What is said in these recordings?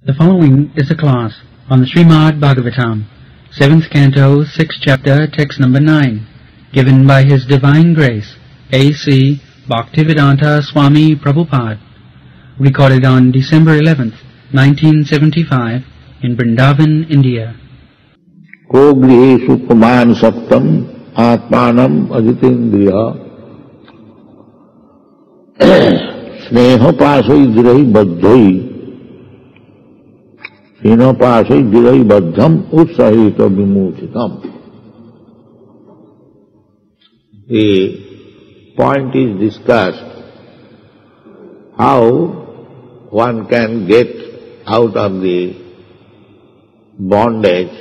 The following is a class on the Srimad Bhagavatam, 7th Canto, 6th Chapter, Text number 9, given by His Divine Grace, A.C. Bhaktivedanta Swami Prabhupada, recorded on December 11th, 1975, in Vrindavan, India. Ko griheshu puman saptam atmanam ajitendriya sneha pasai jirai baddhoi sneha pasai jirai baddham utsahita vimuchitam. The point is discussed how one can get out of the bondage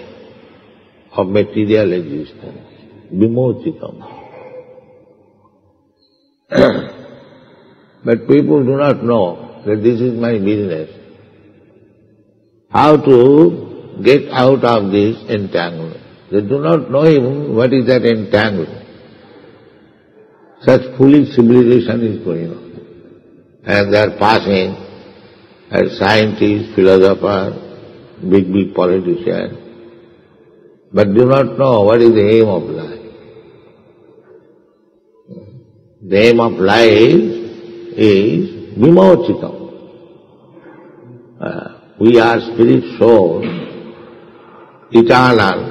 of material existence, vimochitam. But people do not know that this is my business. How to get out of this entanglement. They do not know even what is that entanglement. Such foolish civilization is going on. And they are passing as scientists, philosophers, big politicians, but do not know what is the aim of life. The aim of life is vimochitam. We are spirit soul, eternal.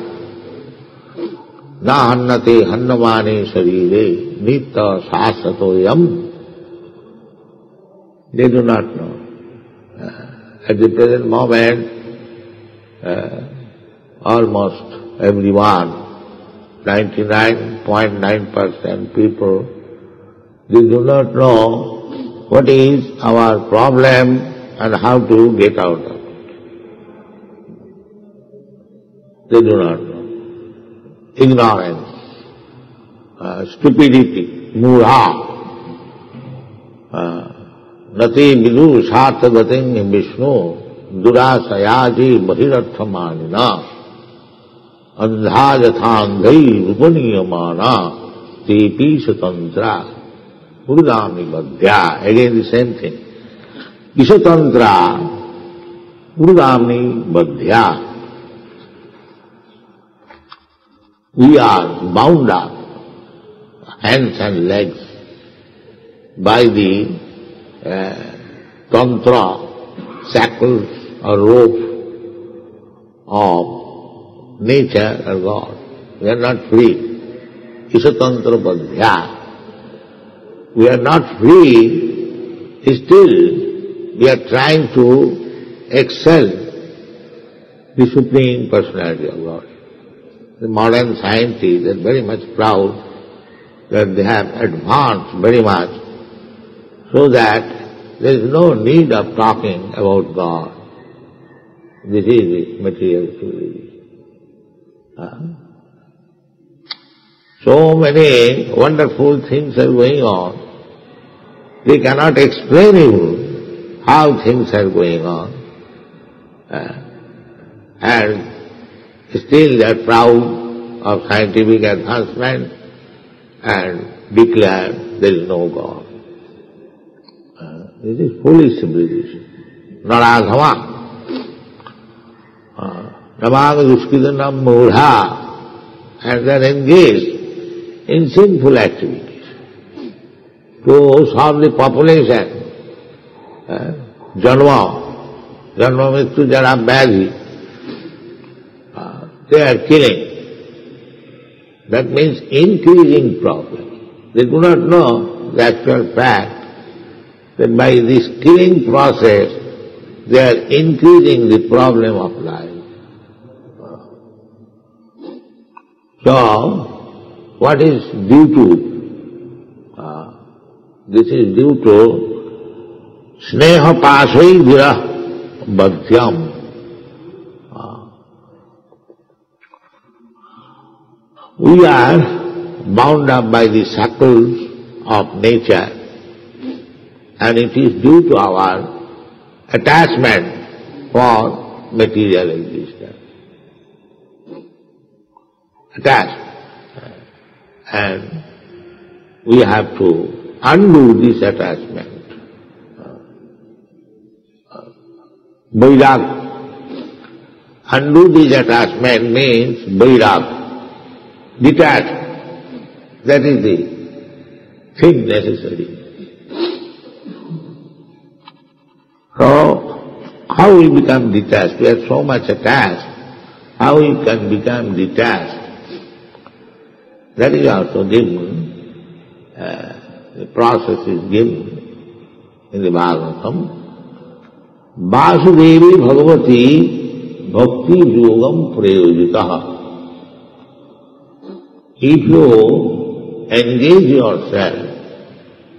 Na hannate hannamane sharire nitta sasatoyam. They do not know. At the present moment, almost everyone, 99.9% people, they do not know what is our problem and how to get out of it. They do not know. Ignorance, stupidity, mudha, nati vidu sarthagating Vishnu durasayaji bahirarthamanina andhajathandhai rupaniyamana tepi satantra urudami badhya. Again the same thing. Isatantra urudami badhya. We are bound up, hands and legs, by the tantra, shackles or rope of nature or God. We are not free. Isatantra badhya. We are not free, still we are trying to excel the Supreme Personality of God. The modern scientists are very much proud that they have advanced very much, so that there is no need of talking about God. This is the material civilization. So many wonderful things are going on. They cannot explain even how things are going on. And still they are proud of scientific advancement and declare there is no God. This is foolish civilization. Naradhama. Namanga duskidanam mudha. And they are engaged in sinful activities to solve the population. Janma mittu jara vyadhi. They are killing. That means increasing problem. They do not know the actual fact that by this killing process they are increasing the problem of life. So, what is due to? This is due to sneha pasai virah badhyam. We are bound up by the shackles of nature, and it is due to our attachment for material existence. Attached. And we have to undo this attachment. Vairag undo this attachment means vairag, detach. That is the thing necessary. So, how we become detached? We are so much attached. How we can become detached? That is also given, the process is given in the Bhagavatam. Vasudevi Bhagavati Bhakti Yogam Prayojitaha. If you engage yourself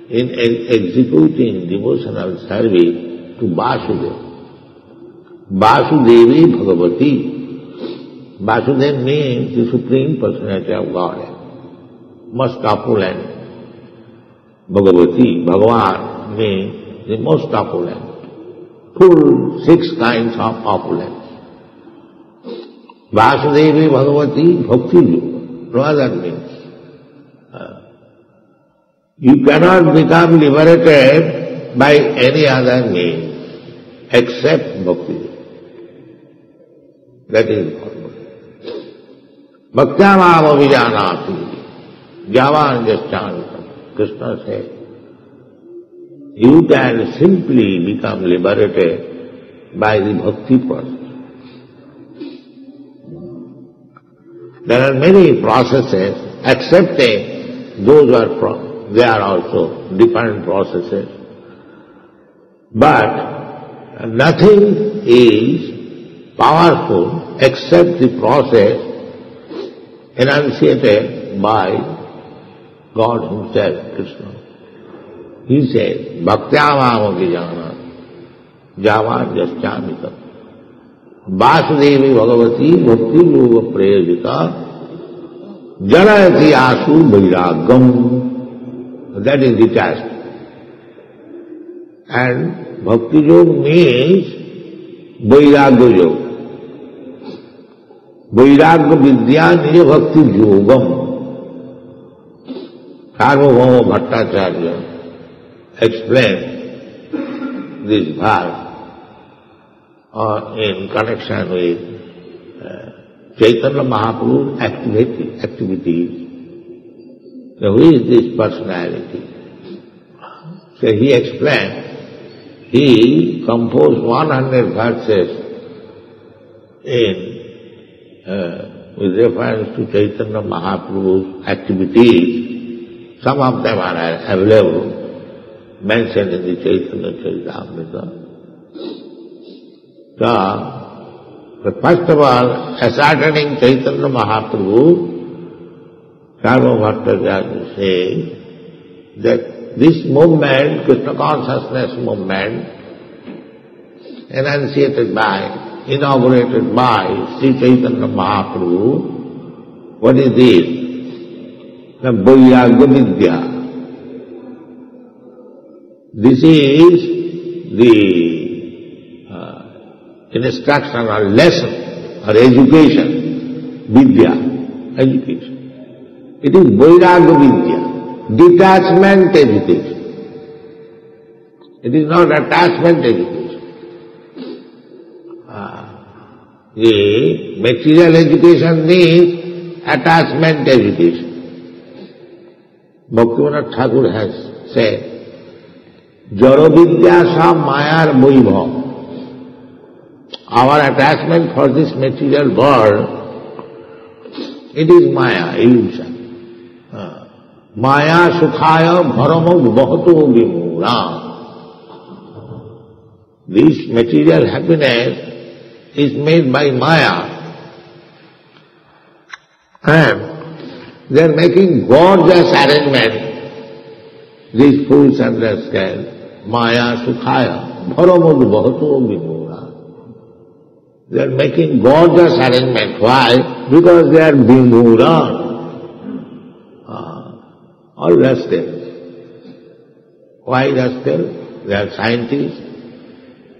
in executing devotional service to Vasudeva, Vasudevi Bhagavati, Vasudeva means the Supreme Personality of God, most opulent. Bhagavati, Bhagavan means the most opulent. Full 6 kinds of opulence. Vasudevi Bhagavati Bhakti Yoga. No other means. You cannot become liberated by any other means except Bhakti. That is important. Bhaktyamam avijanati javan jaschantam. Krishna said, you can simply become liberated by the bhakti process. There are many processes, accepting those who are they are also different processes. But nothing is powerful except the process enunciated by God Himself, Krishna. He says, Bhaktyamam vijana javan jaschamitam. Vasudevi Bhagavati Bhakti Yoga Prayojita Janayati Asu Vairagam. That is detached. And Bhakti Yoga means Vairagya Yoga. Vairagya Vidya Nija Bhakti Yogam. Sarvabhauma Bhattacharya explained this verse in connection with Chaitanya Mahaprabhu's activities. So who is this personality? So he explained, he composed 100 verses with reference to Chaitanya Mahaprabhu's activities. Some of them are available, mentioned in the Chaitanya Charitamrita. So, first of all, ascertaining Chaitanya Mahaprabhu, Sarva Bhattacharya says that this movement, Krishna consciousness movement, enunciated by, inaugurated by Sri Chaitanya Mahaprabhu, what is this? The Vairagya Vidya. This is the instruction or lesson or education, Vidya, education. It is Vairagya Vidya, detachment education. It is not attachment education. The material education means attachment education. Bhaktivinoda Thakur has said, Jaro Vidya sa mayar vaibhav. Our attachment for this material world, it is maya, illusion. Maya sukhaya bharamo bhato vimura. This material happiness is made by maya. And they are making gorgeous arrangement. These fools understand. Maya sukhaya bharamo bhato vimura. They are making gorgeous arrangement. Why? Because they are vimura. All rascals. Why rascals? They are scientists.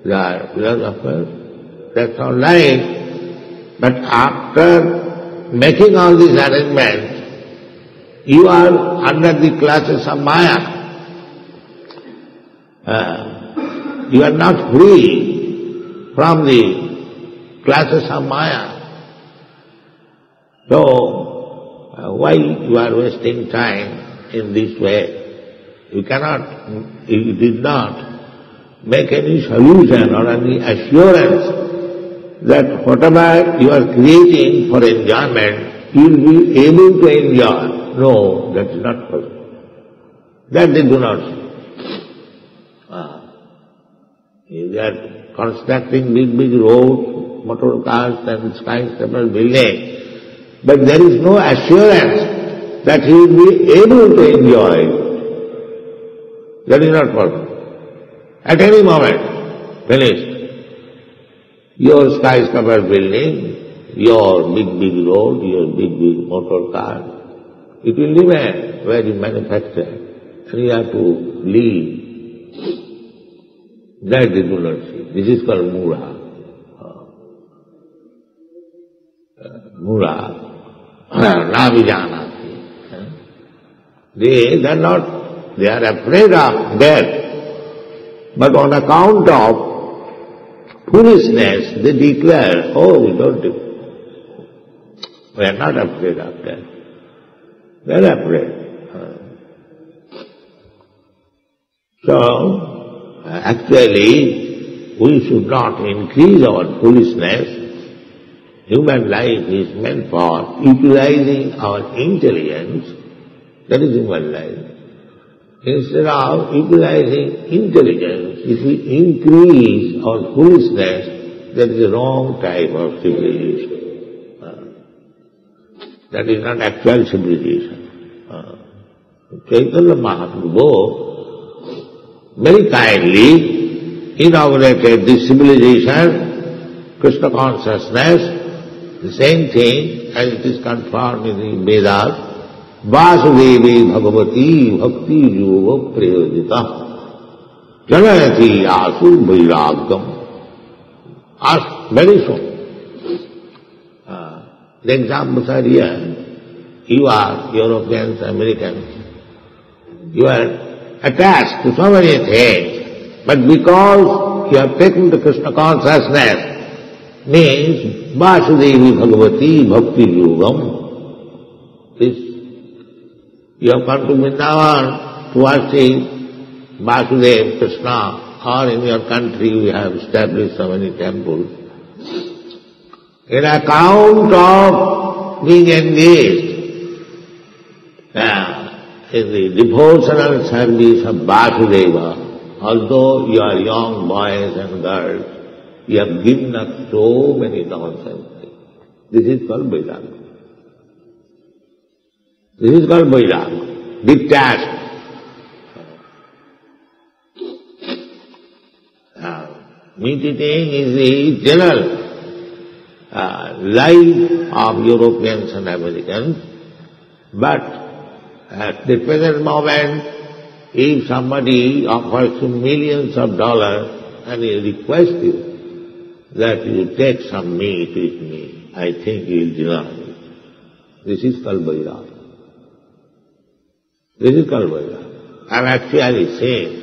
They are philosophers. That's all right. But after making all these arrangements, you are under the clutches of Maya. You are not free from the classes of Maya. So, why you are wasting time in this way? You did not make any solution or any assurance that whatever you are creating for enjoyment, you will be able to enjoy. No, that is not possible. That they do not see. They are constructing big roads, motor cars and skyscraper buildings, but there is no assurance that he will be able to enjoy it. That is not possible. At any moment, finished. Your skyscraper building, your big road, your big motor car, it will remain where you manufacture. And you have to leave. That they do not see. This is called mura. Mura. Navijanati. They are afraid of death. But on account of foolishness, they declare, oh, we don't do. We are not afraid of death. They are afraid. So, actually, we should not increase our foolishness. Human life is meant for utilizing our intelligence. That is human life. Instead of utilizing intelligence, if we increase our foolishness, that is the wrong type of civilization. That is not actual civilization. Chaitanya Mahaprabhu very kindly inaugurated this civilization, Krishna consciousness, the same thing as it is confirmed in the Vedas, Vasudevi Bhagavati Bhakti Yoga Prayojita Janayati Asu Vairagam. Ask very soon. The examples are here. You are Europeans, Americans. You are attached to so many things, but because you have taken the Krishna consciousness, means Vasudevi Bhagavati Bhakti Yogam. This, you have come to Vrindavan to worship Vasudeva, Krishna, or in your country we have established so many temples. In account of being engaged in the devotional service of Vasudeva, although you are young boys and girls, you have given up so many nonsense. This is called Vairagya. This is called Vairagya, detached. Meat eating is the general life of Europeans and Americans, but at the present moment, if somebody offers you millions of dollars and he requests you that you take some meat with me, I think he will deny it. This is called Vairagya. This is called Vairagya. I am actually saying,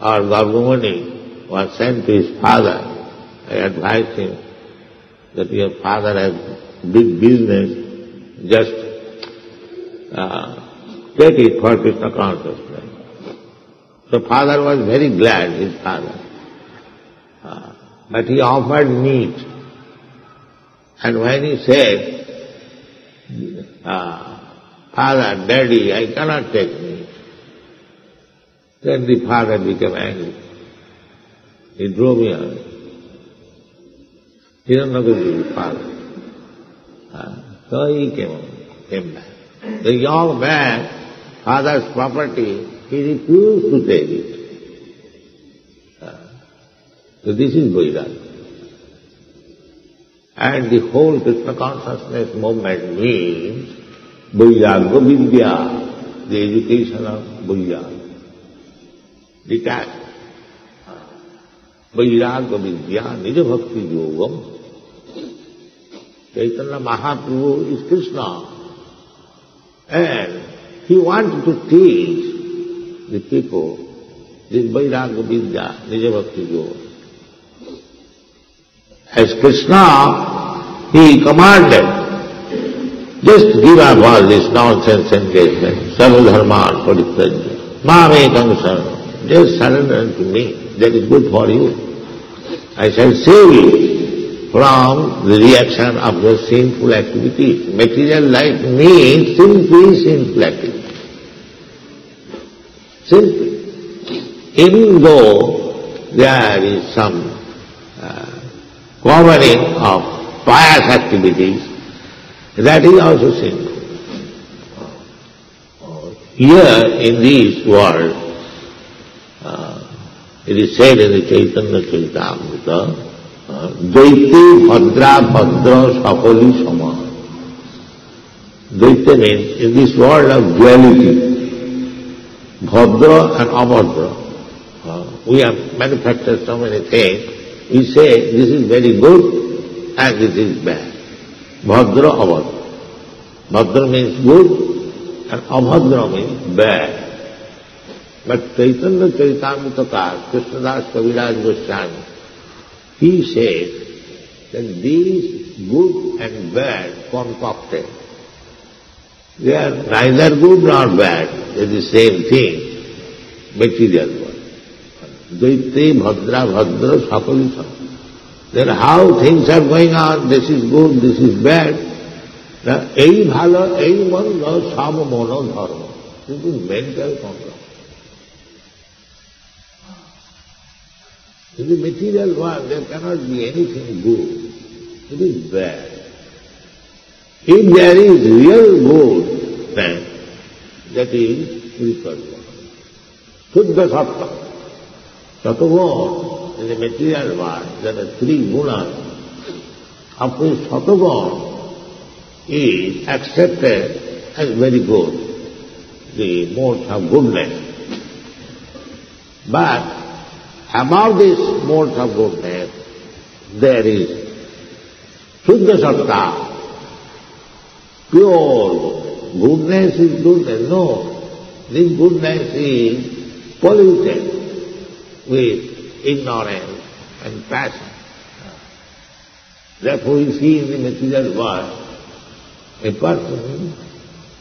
our Garbhamuni was sent to his father. I advised him that your father has big business, just take it for Krishna consciousness. So father was very glad, his father. But he offered meat. And when he said, Father, Daddy, I cannot take meat, then the father became angry. He drove me away. He didn't know to do his father. So he came back. The young man, father's property, he refused to take it. So this is Vairagya. And the whole Krishna consciousness movement means Vairagya Vidya, the education of Vairagya. Detached. Vairagya Vidya, Nija Bhakti Yogam. Chaitanya Mahaprabhu is Krishna. And he wanted to teach the people this Vairagya Vidya, Nija Bhakti Yoga. as Krishna, he commanded, just give up all this nonsense engagement, sarva dharman parityajya, mamekam saranam, just surrender to me, that is good for you. I shall save you from the reaction of your sinful activities. Material life means simply sinful activity. Simply. Even though there is some covering of pious activities, that is also sinful. Here in this world, it is said in the Chaitanya Charitamrita, Daite Bhadra Bhadra Sakali Sama. Daite means in this world of duality, Bhadra and Abhadra. We have manufactured so many things. We say this is very good and this is bad. Bhadra, Abhadra. Bhadra means good and Abhadra means bad. But Chaitanya Charitamrita, Krishnadas Kaviraj Goswami, he says that these good and bad concocted, they are neither good nor bad, they are the same thing, material world. Daite Bhadra Bhadra Sakali Sama. Then how things are going on, this is good, this is bad. Ei bhalo, ei mando, sab mono dharma. This is mental control. In the material world, there cannot be anything good. It is bad. If there is real good, then that is spiritual world. Shuddha sattva. Sattva, in the material world, there are three gunas. Of which sattva is accepted as very good, the modes of goodness. But above this modes of goodness, there is Shuddha Sattva, pure goodness is goodness. No, this goodness is polluted with ignorance and passion. Therefore we see in the material world a person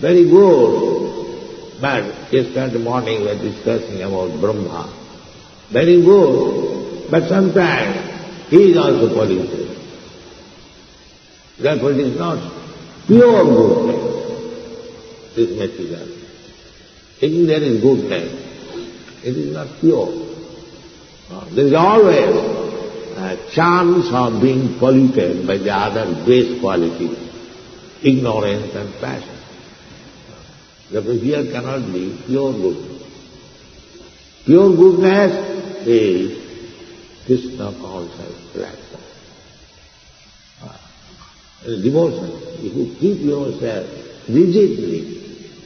very good, but yesterday morning we were discussing about Brahma. Very good, but sometimes he is also polluted. Therefore it is not pure goodness, this material. If there is goodness, it is not pure. There is always a chance of being polluted by the other base qualities, ignorance and passion. Therefore here cannot be pure goodness. Pure goodness is Krishna conscious platform. Devotion. If you keep yourself rigidly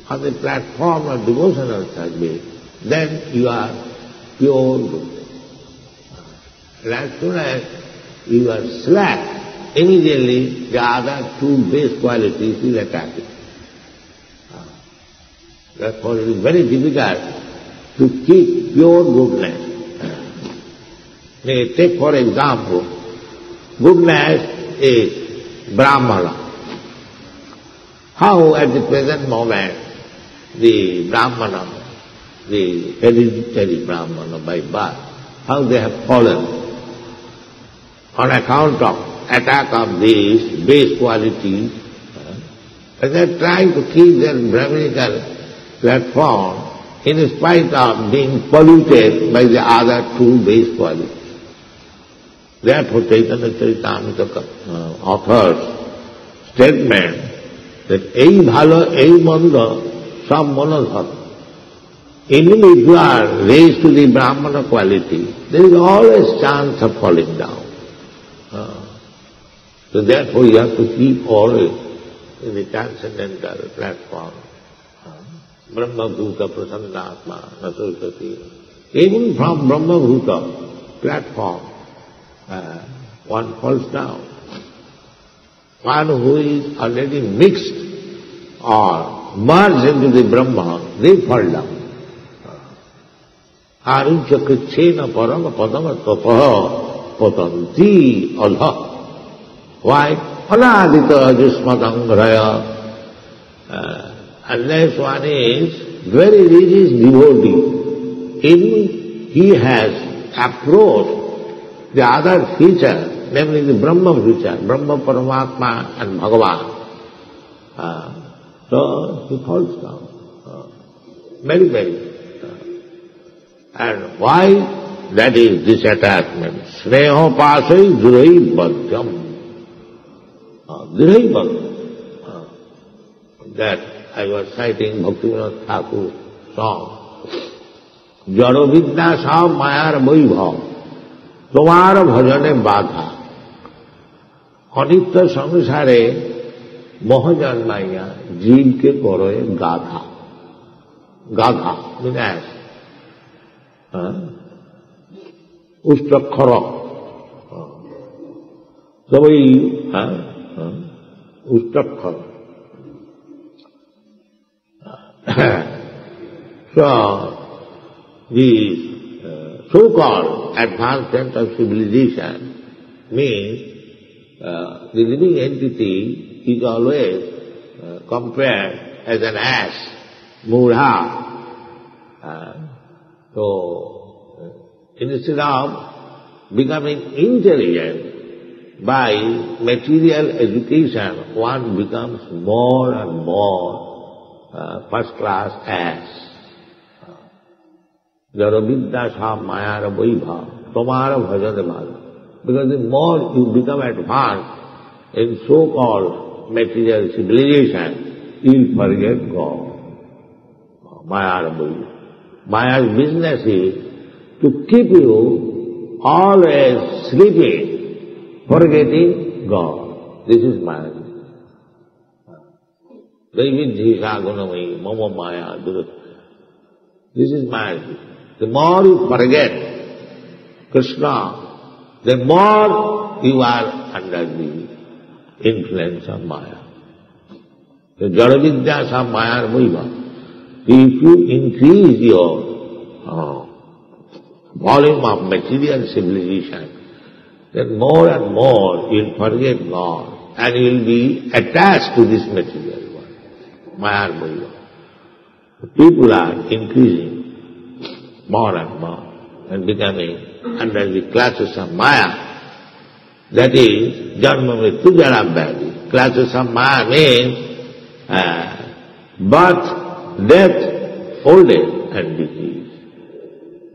on the platform of devotional service, then you are pure goodness. And as soon as you are slack, immediately the other two base qualities will attack it. Therefore it is very difficult to keep pure goodness. Take for example, goodness is Brahmana. How at the present moment the Brahmana, the hereditary Brahmana by birth, how they have fallen on account of attack of these base qualities, and they are trying to keep their Brahminical platform in spite of being polluted by the other two base qualities. Therefore Chaitanya Charitamrita offers statement that ei bhalo, ei mando, sab mono dharma. Even if you are raised to the Brahmana quality, there is always chance of falling down. So therefore you have to keep always in the transcendental platform. Brahma Bhuta Prasannatma Nasurkati. Even from Brahma Bhuta platform, one falls down. One who is already mixed or merged into the Brahma, they fall down. Aruncha krichena parama padama tapaha patanti adha. Why? Anadita Jusmatangraya. Unless one is very religious devotee, he has approached the other feature, namely the Brahma feature, Brahma, Paramatma and Bhagavan. So he falls down. Very. And why? That is this attachment. Sneho pasai durai bhagyam. Durai bhagyam. That I was citing Bhaktivinoda Thakur's song. Jaro vidya sa mayar vaibhav, tomar bhajane badha. Anitya samsare mohajan maya jeev ke koroe gadha. Gadha means ass. Ustrakhara. Ustrakhara. So, the so-called advancement of civilization means the living entity is always compared as an ass, mudha. So, instead of becoming intelligent by material education, one becomes more and more first-class ass. Jaro vidya sa mayara vaibhav, tomara bhajane bhajane. Because the more you become advanced in so-called material civilization, you forget God. Mayara vaibhav. Maya's business is to keep you always sleeping, forgetting God. This is Maya's business. Daividhisha gunamai mama maya durat. This is Maya's business. The more you forget Krishna, the more you are under the influence of Maya. The Jadavidya sa Maya vaibhav. If you increase your volume of material civilization, then more and more you'll forget God and you'll be attached to this material world. Maya vaibhav. The people are increasing more and more and becoming under the clutches of Maya. That is, Janma Mrityu Jara Vyadhi. Clutches of Maya means birth, death, old age and disease.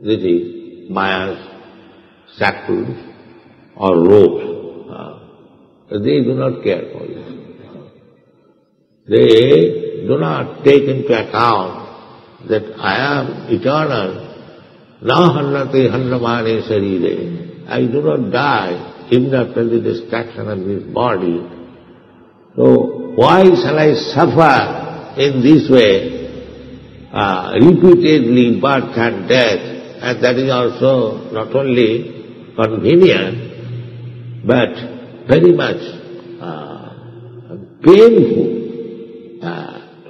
This is Maya's shackles or ropes. They do not care for you. They do not take into account that I am eternal. Na hannate hannamane sarire. I do not die even after the destruction of this body. So why shall I suffer in this way, repeatedly birth and death? And that is also not only convenient, but very much painful.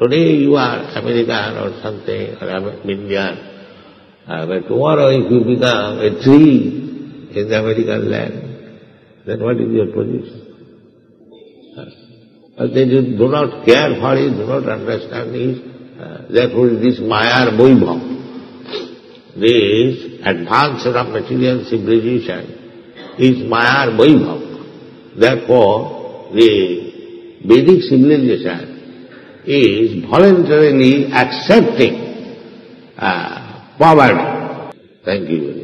Today you are American or something, or Indian. But tomorrow if you become a tree in the American land, then what is your position? But they do not care for it, do not understand it. Therefore this Maya vaibhav, this advancement of material civilization is Maya vaibhav. Therefore the Vedic civilization is voluntarily accepting poverty. Thank you.